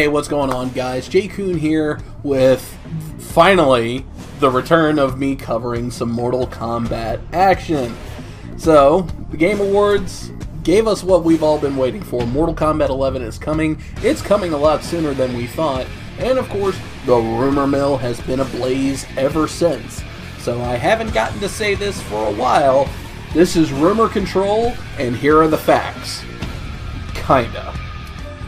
Hey, what's going on, guys? Jay Kuhn here with, finally, the return of me covering some Mortal Kombat action. So, the Game Awards gave us what we've all been waiting for. Mortal Kombat 11 is coming. It's coming a lot sooner than we thought. And, of course, the rumor mill has been ablaze ever since. So, I haven't gotten to say this for a while. This is rumor control, and here are the facts. Kinda.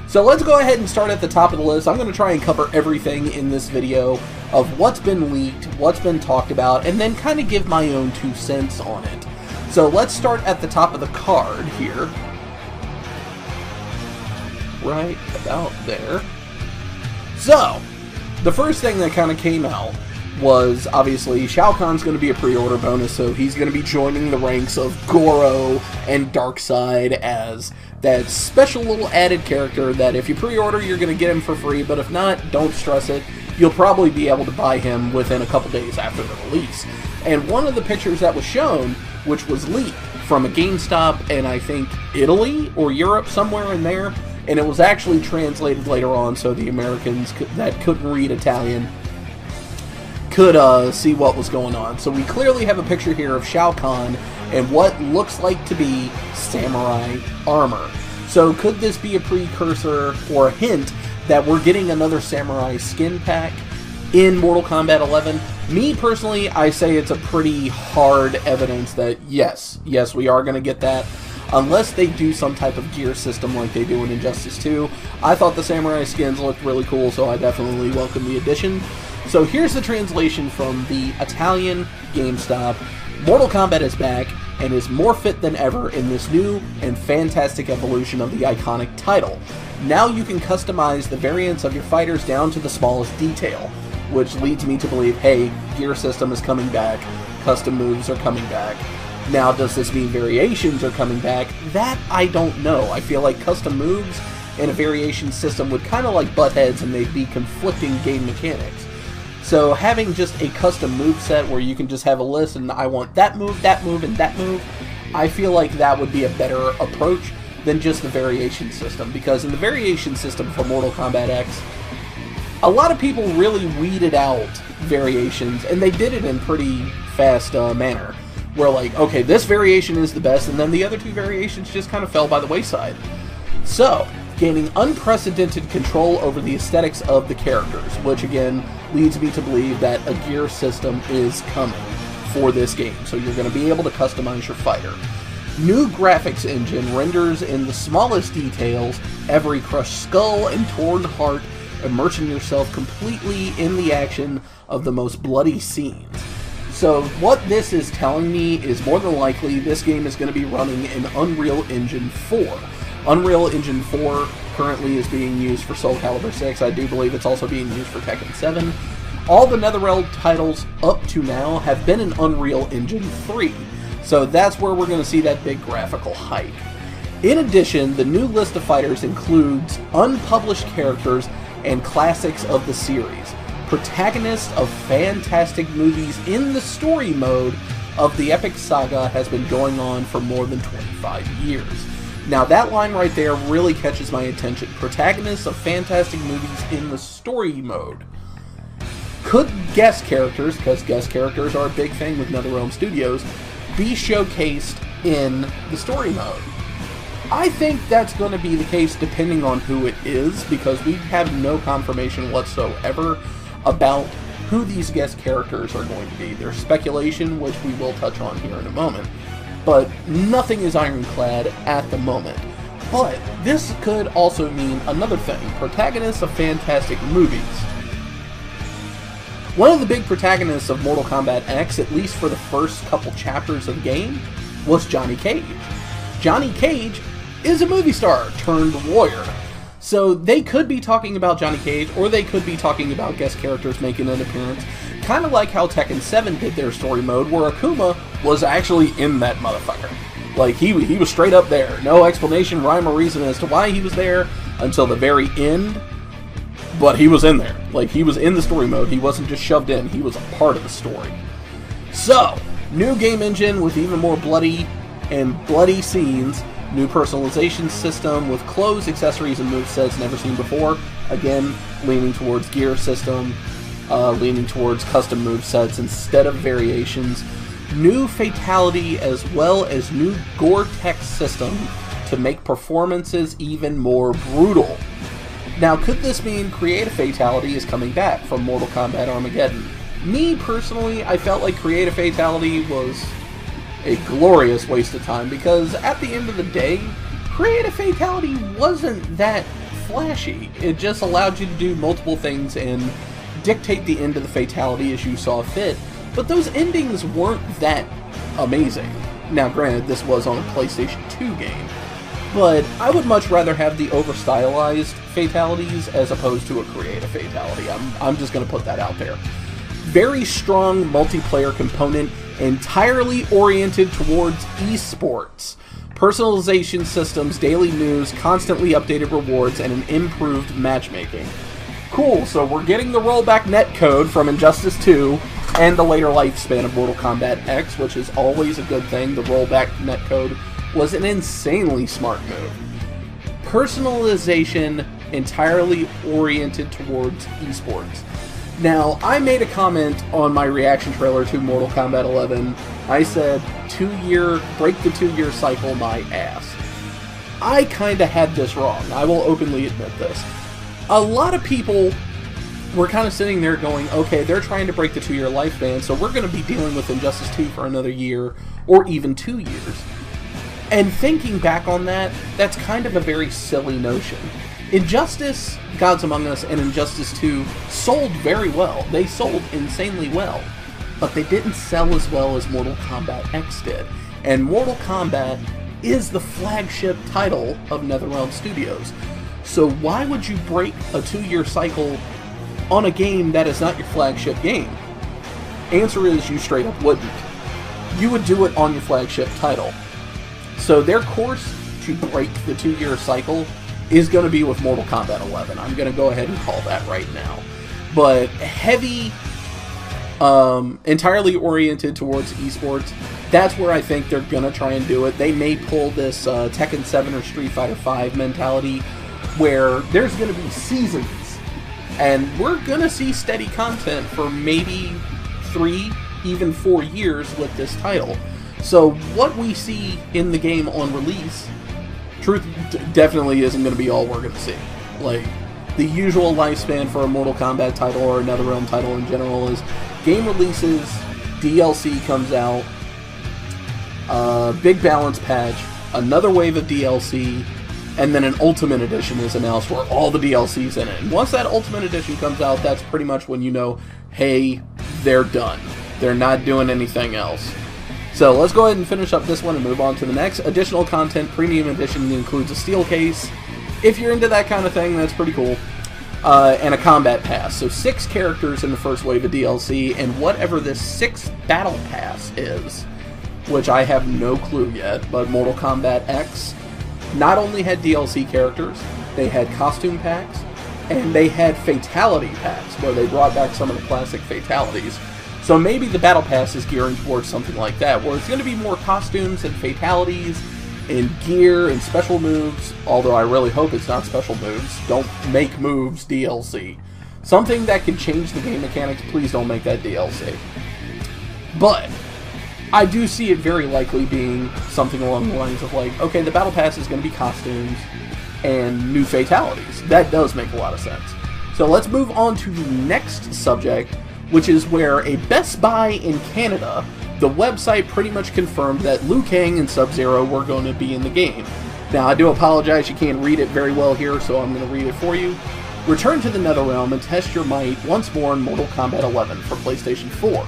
So let's go ahead and start at the top of the list. I'm going to try and cover everything in this video of what's been leaked, what's been talked about, and then kind of give my own 2 cents on it. So let's start at the top of the card here. Right about there. So, the first thing that kind of came out was, obviously, Shao Kahn's going to be a pre-order bonus, so he's going to be joining the ranks of Goro and Darkseid as that special little added character that if you pre-order, you're going to get him for free, but if not, don't stress it. You'll probably be able to buy him within a couple days after the release. And one of the pictures that was shown, which was leaked from a GameStop in, I think, Italy or Europe, somewhere in there, and it was actually translated later on so the Americans that couldn't read Italian could see what was going on. So we clearly have a picture here of Shao Kahn and what looks like to be samurai armor. So could this be a precursor or a hint that we're getting another samurai skin pack in Mortal Kombat 11? Me personally, I say it's a pretty hard evidence that yes, we are going to get that. Unless they do some type of gear system like they do in Injustice 2. I thought the samurai skins looked really cool, so I definitely welcome the addition. So here's the translation from the Italian GameStop. Mortal Kombat is back and is more fit than ever in this new and fantastic evolution of the iconic title. Now you can customize the variants of your fighters down to the smallest detail, which leads me to believe, hey, gear system is coming back, custom moves are coming back. Now, does this mean variations are coming back? That I don't know. I feel like custom moves and a variation system would kind of like butt heads and they'd be conflicting game mechanics. So having just a custom move set where you can just have a list and I want that move, and that move, I feel like that would be a better approach than just the variation system. Because in the variation system for Mortal Kombat X, a lot of people really weeded out variations, and they did it in pretty fast manner. Where like, okay, this variation is the best, and then the other 2 variations just kind of fell by the wayside. So, gaining unprecedented control over the aesthetics of the characters, which again leads me to believe that a gear system is coming for this game, so you're going to be able to customize your fighter. New graphics engine renders in the smallest details every crushed skull and torn heart, immersing yourself completely in the action of the most bloody scenes. So what this is telling me is more than likely this game is going to be running in Unreal Engine 4. Unreal Engine 4 currently is being used for Soul Calibur 6. I do believe it's also being used for Tekken 7. All the NetherRealm titles up to now have been in Unreal Engine 3. So that's where we're going to see that big graphical hike. In addition, the new list of fighters includes unpublished characters and classics of the series. Protagonists of fantastic movies in the story mode of the epic saga has been going on for more than 25 years. Now that line right there really catches my attention. Protagonists of fantastic movies in the story mode. Could guest characters, because guest characters are a big thing with NetherRealm Studios, be showcased in the story mode? I think that's going to be the case depending on who it is, because we have no confirmation whatsoever about who these guest characters are going to be. There's speculation, which we will touch on here in a moment, but nothing is ironclad at the moment. But this could also mean another thing, protagonists of fantastic movies. One of the big protagonists of Mortal Kombat X, at least for the first couple chapters of the game, was Johnny Cage. Johnny Cage is a movie star turned warrior. So they could be talking about Johnny Cage, or they could be talking about guest characters making an appearance. Kind of like how Tekken 7 did their story mode, where Akuma was actually in that motherfucker. Like, he was straight up there. No explanation, rhyme, or reason as to why he was there until the very end. But he was in there. Like, he was in the story mode. He wasn't just shoved in. He was a part of the story. So, new game engine with even more bloody scenes. New personalization system with clothes, accessories, and movesets never seen before. Again, leaning towards gear system, leaning towards custom movesets instead of variations. New fatality as well as new Gore-Tex system to make performances even more brutal. Now, could this mean Creative Fatality is coming back from Mortal Kombat Armageddon? Me, personally, I felt like Creative Fatality was a glorious waste of time, because at the end of the day, Creative Fatality wasn't that flashy. It just allowed you to do multiple things and dictate the end of the fatality as you saw fit, but those endings weren't that amazing. Now, granted, this was on a PlayStation 2 game, but I would much rather have the over-stylized fatalities as opposed to a Creative Fatality. I'm just going to put that out there. Very strong multiplayer component, entirely oriented towards esports. Personalization systems, daily news, constantly updated rewards, and an improved matchmaking. Cool, so we're getting the rollback netcode from Injustice 2 and the later lifespan of Mortal Kombat X, which is always a good thing. The rollback netcode was an insanely smart move. Personalization entirely oriented towards esports. Now, I made a comment on my reaction trailer to Mortal Kombat 11. I said, break the 2-year cycle my ass. I kinda had this wrong. I will openly admit this. A lot of people were kind of sitting there going, okay, they're trying to break the 2-year lifespan, so we're going to be dealing with Injustice 2 for another year, or even 2 years. And thinking back on that, that's kind of a very silly notion. Injustice, Gods Among Us, and Injustice 2 sold very well. They sold insanely well. But they didn't sell as well as Mortal Kombat X did. And Mortal Kombat is the flagship title of NetherRealm Studios. So why would you break a 2-year cycle on a game that is not your flagship game? Answer is you straight up wouldn't. You would do it on your flagship title. So their course to break the 2-year cycle is going to be with Mortal Kombat 11. I'm going to go ahead and call that right now. But heavy, entirely oriented towards esports, that's where I think they're going to try and do it. They may pull this Tekken 7 or Street Fighter 5 mentality, where there's going to be seasons, and we're going to see steady content for maybe 3, even 4 years with this title. So what we see in the game on release, truth definitely isn't going to be all we're going to see. Like, the usual lifespan for a Mortal Kombat title or a NetherRealm title in general is game releases, DLC comes out, big balance patch, another wave of DLC, and then an Ultimate Edition is announced where all the DLC's in it. And once that Ultimate Edition comes out, that's pretty much when you know, hey, they're done. They're not doing anything else. So let's go ahead and finish up this one and move on to the next. Additional content, Premium Edition includes a steel case. If you're into that kind of thing, that's pretty cool. And a combat pass. So 6 characters in the first wave of DLC, and whatever this 6th battle pass is, which I have no clue yet, but Mortal Kombat X not only had DLC characters, they had costume packs, and they had fatality packs, where they brought back some of the classic fatalities. So maybe the Battle Pass is gearing towards something like that, where it's going to be more costumes and fatalities and gear and special moves, although I really hope it's not special moves. Don't make moves DLC. Something that can change the game mechanics, please don't make that DLC. But I do see it very likely being something along the lines of like, okay, the Battle Pass is going to be costumes and new fatalities. That does make a lot of sense. So let's move on to the next subject, which is where a Best Buy in Canada, the website pretty much confirmed that Liu Kang and Sub-Zero were going to be in the game. Now, I do apologize, you can't read it very well here, so I'm going to read it for you. Return to the NetherRealm and test your might once more in Mortal Kombat 11 for PlayStation 4.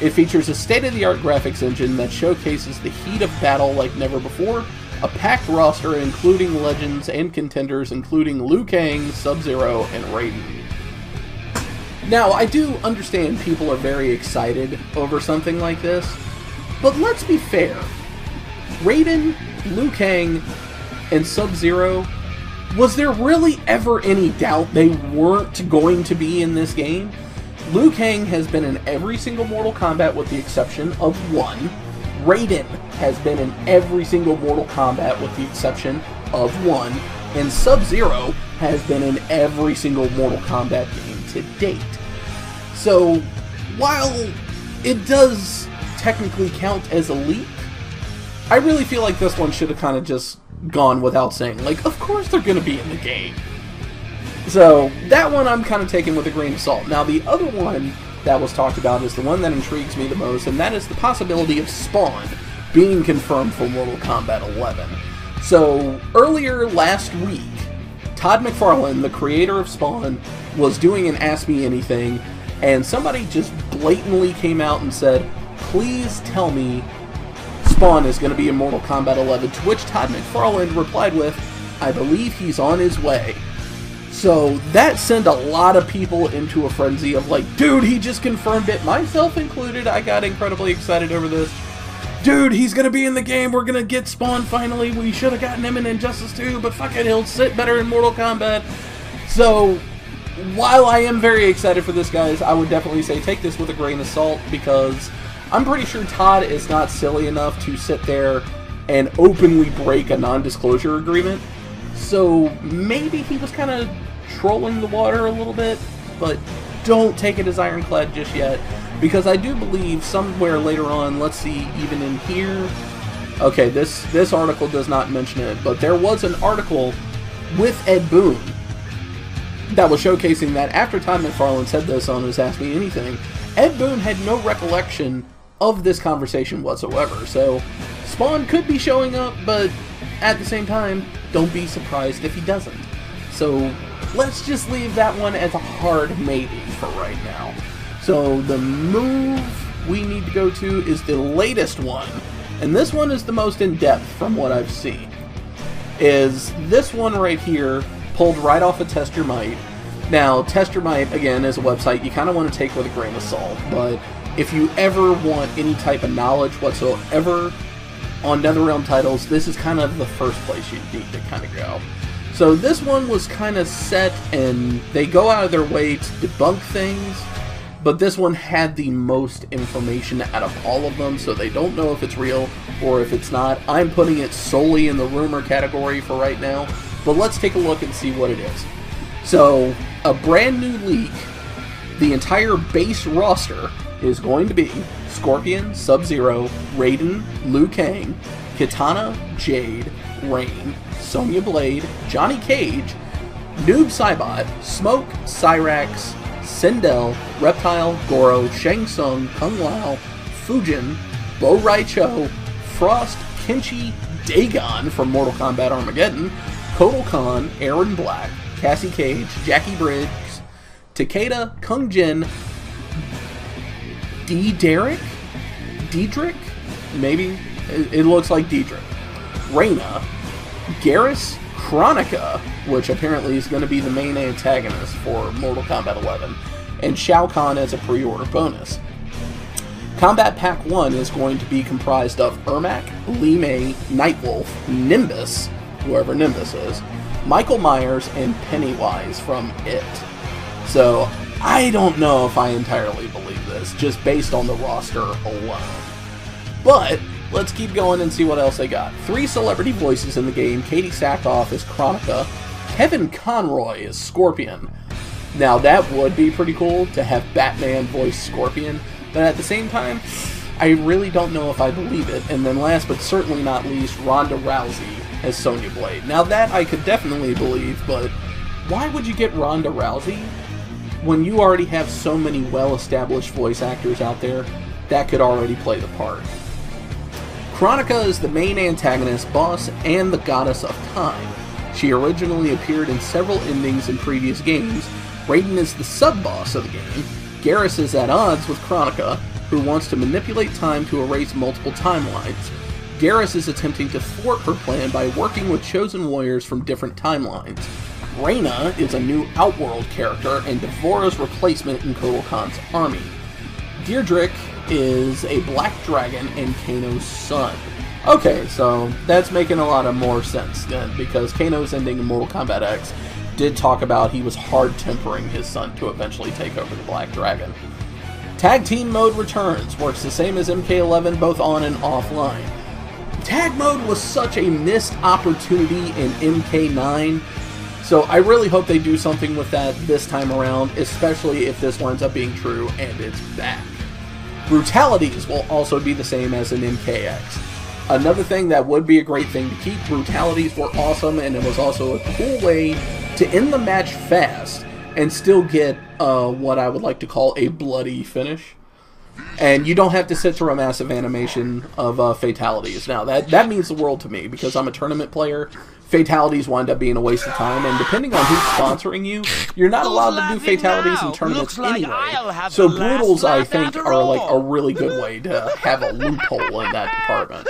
It features a state-of-the-art graphics engine that showcases the heat of battle like never before, a packed roster including legends and contenders including Liu Kang, Sub-Zero, and Raiden. Now, I do understand people are very excited over something like this, but let's be fair. Raiden, Liu Kang, and Sub-Zero, was there really ever any doubt they weren't going to be in this game? Liu Kang has been in every single Mortal Kombat with the exception of one, Raiden has been in every single Mortal Kombat with the exception of one, and Sub-Zero has been in every single Mortal Kombat game to date. So, while it does technically count as a leak, I really feel like this one should have kind of just gone without saying. Like, of course they're going to be in the game. So, that one I'm kind of taking with a grain of salt. Now, the other one that was talked about is the one that intrigues me the most, and that is the possibility of Spawn being confirmed for Mortal Kombat 11. So, earlier last week, Todd McFarlane, the creator of Spawn, was doing an Ask Me Anything, and somebody just blatantly came out and said, please tell me Spawn is going to be in Mortal Kombat 11, to which Todd McFarlane replied with, I believe he's on his way. So that sent a lot of people into a frenzy of like, dude, he just confirmed it, myself included. I got incredibly excited over this. Dude, he's going to be in the game, we're going to get Spawn finally, we should have gotten him in Injustice 2, but fuck it, he'll sit better in Mortal Kombat. So, while I am very excited for this, guys, I would definitely say take this with a grain of salt, because I'm pretty sure Todd is not silly enough to sit there and openly break a non-disclosure agreement. So, maybe he was kind of trolling the water a little bit, but don't take it as ironclad just yet. Because I do believe somewhere later on, let's see, even in here, okay, this article does not mention it, but there was an article with Ed Boon that was showcasing that after Todd McFarlane said this on his Ask Me Anything, Ed Boon had no recollection of this conversation whatsoever. So, Spawn could be showing up, but at the same time, don't be surprised if he doesn't. So, let's just leave that one as a hard maybe for right now. So the move we need to go to is the latest one, and this one is the most in-depth from what I've seen. Is this one right here, pulled right off of Test Your Might. Now, Test Your Might, again, is a website you kind of want to take with a grain of salt, but if you ever want any type of knowledge whatsoever on NetherRealm titles, this is kind of the first place you need to kind of go. So this one was kind of set, and they go out of their way to debunk things, but this one had the most information out of all of them, so they don't know if it's real or if it's not. I'm putting it solely in the rumor category for right now, but let's take a look and see what it is. So, a brand new leak, the entire base roster is going to be Scorpion, Sub-Zero, Raiden, Liu Kang, Kitana, Jade, Rain, Sonya Blade, Johnny Cage, Noob Saibot, Smoke, Cyrax, Sindel, Reptile, Goro, Shang Tsung, Kung Lao, Fujin, Bo Rai Cho, Frost, Kenshi, Dagon from Mortal Kombat Armageddon, Kotal Khan, Aaron Black, Cassie Cage, Jackie Briggs, Takeda, Kung Jin, Diedrich? Maybe? It looks like Diedrich. Reina, Garrus, Chronica, which apparently is going to be the main antagonist for Mortal Kombat 11, and Shao Kahn as a pre-order bonus. Combat Pack 1 is going to be comprised of Ermac, Li Mei, Nightwolf, Nimbus, whoever Nimbus is, Michael Myers, and Pennywise from It. So, I don't know if I entirely believe this, just based on the roster alone. But, let's keep going and see what else they got. 3 celebrity voices in the game. Katie Sackhoff is Chronica. Kevin Conroy is Scorpion. Now, that would be pretty cool to have Batman voice Scorpion, but at the same time, I really don't know if I believe it. And then last but certainly not least, Ronda Rousey as Sonya Blade. Now, that I could definitely believe, but why would you get Ronda Rousey when you already have so many well-established voice actors out there that could already play the part? Chronica is the main antagonist, boss, and the goddess of time. She originally appeared in several endings in previous games. Raiden is the sub-boss of the game. Garrus is at odds with Chronica, who wants to manipulate time to erase multiple timelines. Garrus is attempting to thwart her plan by working with chosen warriors from different timelines. Reina is a new Outworld character and Devora's replacement in Kotal Khan's army. Diedrich is a black dragon and Kano's son. Okay, so that's making a lot of more sense then, because Kano's ending in Mortal Kombat X did talk about he was hard tempering his son to eventually take over the Black Dragon. Tag Team mode returns, works the same as MK11, both on and offline. Tag mode was such a missed opportunity in MK9, so I really hope they do something with that this time around, especially if this winds up being true and it's back. Brutalities will also be the same as in MKX. Another thing that would be a great thing to keep, brutalities were awesome, and it was also a cool way to end the match fast and still get what I would like to call a bloody finish. And you don't have to sit through a massive animation of fatalities. Now, that means the world to me, because I'm a tournament player. Fatalities wind up being a waste of time, and depending on who's sponsoring you, you're not allowed to do fatalities in tournaments anyway. So brutals, I think, are like a really good way to have a loophole in that department.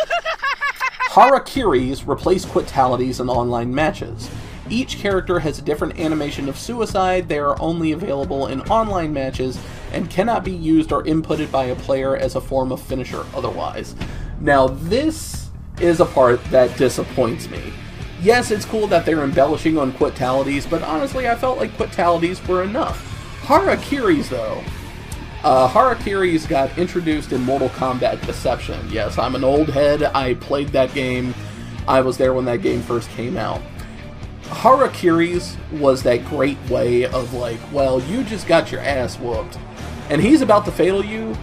Harakiris replace quitalities in online matches. Each character has a different animation of suicide. They are only available in online matches and cannot be used or inputted by a player as a form of finisher otherwise. Now, this is a part that disappoints me. Yes, it's cool that they're embellishing on quitalities, but honestly, I felt like quitalities were enough. Harakiris, though. Harakiris got introduced in Mortal Kombat Deception. Yes, I'm an old head. I played that game. I was there when that game first came out. Harakiris was that great way of like, well, you just got your ass whooped, and he's about to fatal you.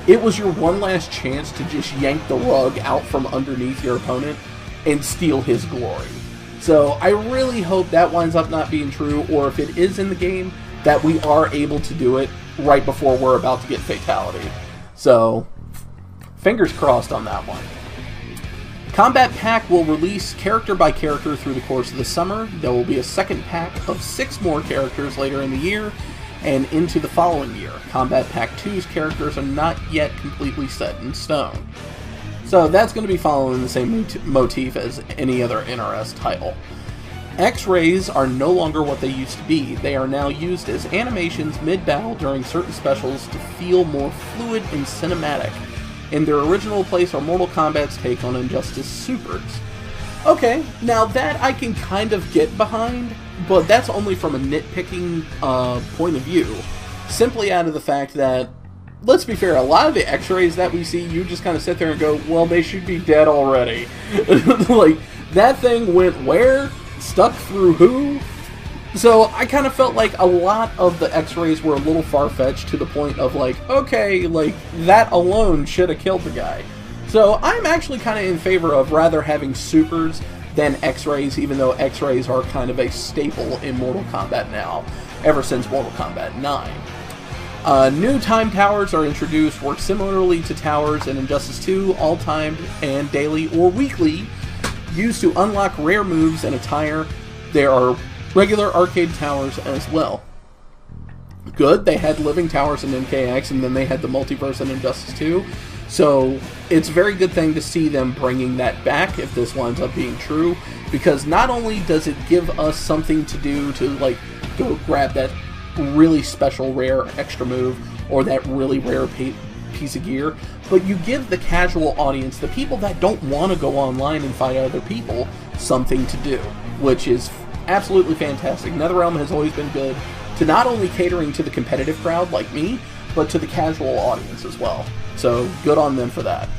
It was your one last chance to just yank the rug out from underneath your opponent and steal his glory. So I really hope that winds up not being true, or if it is in the game, that we are able to do it right before we're about to get fatality. So, fingers crossed on that one. Combat Pack will release character by character through the course of the summer. There will be a second pack of 6 more characters later in the year and into the following year. Combat Pack 2's characters are not yet completely set in stone. So that's going to be following the same motif as any other NRS title. X-rays are no longer what they used to be. They are now used as animations mid-battle during certain specials to feel more fluid and cinematic. In their original place are Mortal Kombat's take on Injustice Supers. Okay, now that I can kind of get behind, but that's only from a nitpicking point of view. Simply out of the fact that, let's be fair, a lot of the X-rays that we see, you just kind of sit there and go, well, they should be dead already. Like, that thing went where? Stuck through who? So I kind of felt like a lot of the X-rays were a little far-fetched to the point of like, okay, like, that alone should have killed the guy. So I'm actually kind of in favor of rather having supers than X-rays, even though X-rays are kind of a staple in Mortal Kombat now, ever since Mortal Kombat 9. New time towers are introduced, work similarly to towers in Injustice 2, all timed and daily or weekly, used to unlock rare moves and attire. There are regular arcade towers as well. Good, they had living towers in MKX, and then they had the multiverse in Injustice 2. So it's a very good thing to see them bringing that back if this winds up being true, because not only does it give us something to do to like go grab that really special rare extra move or that really rare piece of gear, but you give the casual audience, the people that don't want to go online and fight other people, something to do, which is absolutely fantastic. NetherRealm has always been good to not only catering to the competitive crowd like me, but to the casual audience as well. So good on them for that.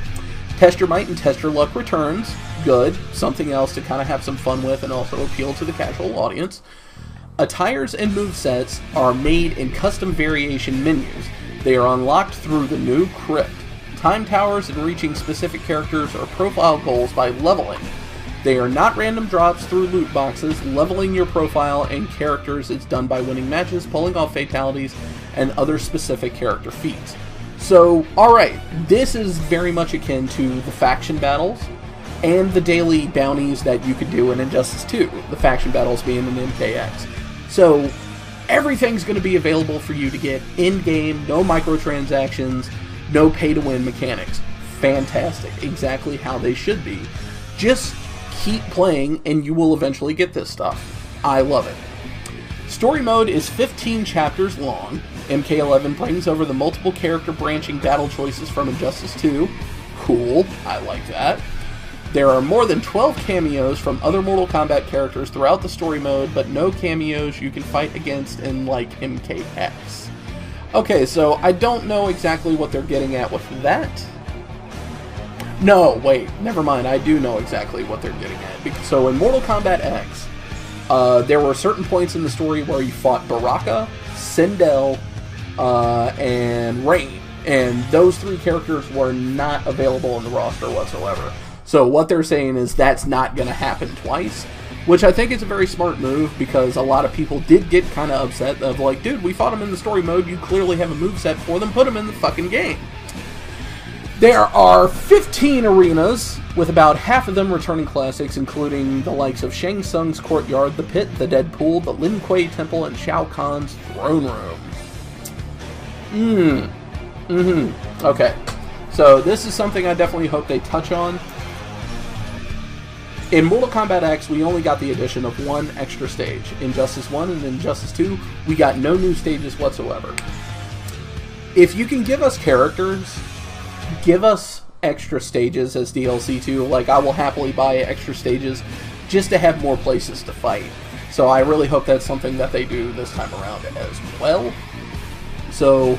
Test Your Might and Test Your Luck returns. Good. Something else to kind of have some fun with and also appeal to the casual audience. Attires and movesets are made in custom variation menus. They are unlocked through the new Crypt. Time towers and reaching specific characters are profile goals by leveling. They are not random drops through loot boxes. Leveling your profile and characters is done by winning matches, pulling off fatalities, and other specific character feats. So, alright, this is very much akin to the faction battles and the daily bounties that you could do in Injustice 2, the faction battles being in MKX. So, everything's going to be available for you to get in-game, no microtransactions, no pay-to-win mechanics. Fantastic. Exactly how they should be. Just keep playing and you will eventually get this stuff. I love it. Story mode is 15 chapters long. MK11 brings over the multiple character branching battle choices from Injustice 2. Cool, I like that. There are more than 12 cameos from other Mortal Kombat characters throughout the story mode, but no cameos you can fight against in like MKX. Okay, so I don't know exactly what they're getting at with that. No, wait, never mind. I do know exactly what they're getting at. So in Mortal Kombat X, there were certain points in the story where you fought Baraka, Sindel, and Rain. And those 3 characters were not available in the roster whatsoever. So what they're saying is that's not going to happen twice, which I think is a very smart move, because a lot of people did get kind of upset of like, dude, we fought them in the story mode, you clearly have a moveset for them, put them in the fucking game. There are 15 arenas, with about half of them returning classics, including the likes of Shang Tsung's Courtyard, the Pit, the Dead Pool, the Lin Kuei Temple, and Shao Kahn's Throne Room. Okay. So this is something I definitely hope they touch on. In Mortal Kombat X, we only got the addition of 1 extra stage. In Injustice 1 and Injustice 2, we got no new stages whatsoever. If you can give us characters, give us extra stages as DLC too. Like, I will happily buy extra stages just to have more places to fight. So I really hope that's something that they do this time around as well. So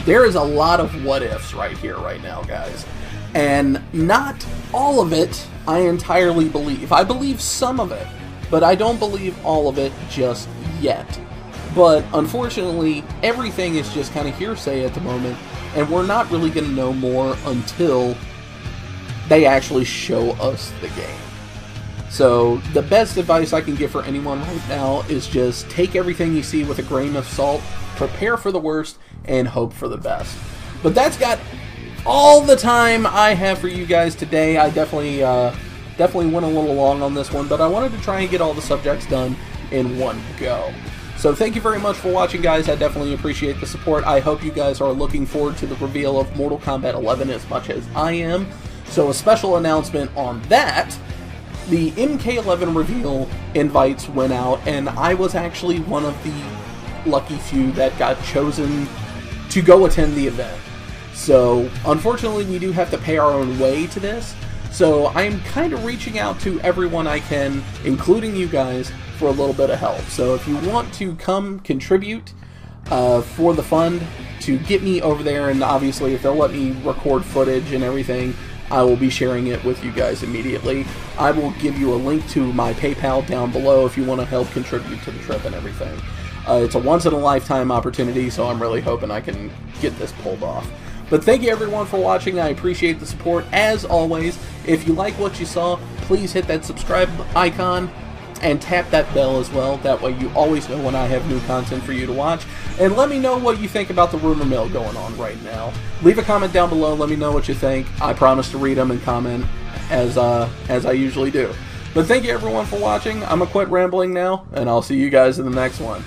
there is a lot of what-ifs right here, right now, guys. And not all of it I entirely believe. I believe some of it, but I don't believe all of it just yet. But unfortunately, everything is just kind of hearsay at the moment, and we're not really going to know more until they actually show us the game. So the best advice I can give for anyone right now is just take everything you see with a grain of salt, prepare for the worst, and hope for the best. But that's got all the time I have for you guys today. I definitely went a little long on this one, but I wanted to try and get all the subjects done in one go. So thank you very much for watching, guys. I definitely appreciate the support. I hope you guys are looking forward to the reveal of Mortal Kombat 11 as much as I am. So a special announcement on that. The MK11 reveal invites went out, and I was actually one of the lucky few that got chosen to go attend the event. So, unfortunately, we do have to pay our own way to this, so I'm kind of reaching out to everyone I can, including you guys, for a little bit of help. So if you want to come contribute for the fund to get me over there, and obviously if they'll let me record footage and everything, I will be sharing it with you guys immediately. I will give you a link to my PayPal down below if you want to help contribute to the trip and everything. It's a once-in-a-lifetime opportunity, so I'm really hoping I can get this pulled off. But thank you everyone for watching. I appreciate the support. As always, if you like what you saw, please hit that subscribe icon and tap that bell as well. That way you always know when I have new content for you to watch. And let me know what you think about the rumor mill going on right now. Leave a comment down below. Let me know what you think. I promise to read them and comment as I usually do. But thank you everyone for watching. I'm gonna quit rambling now, and I'll see you guys in the next one.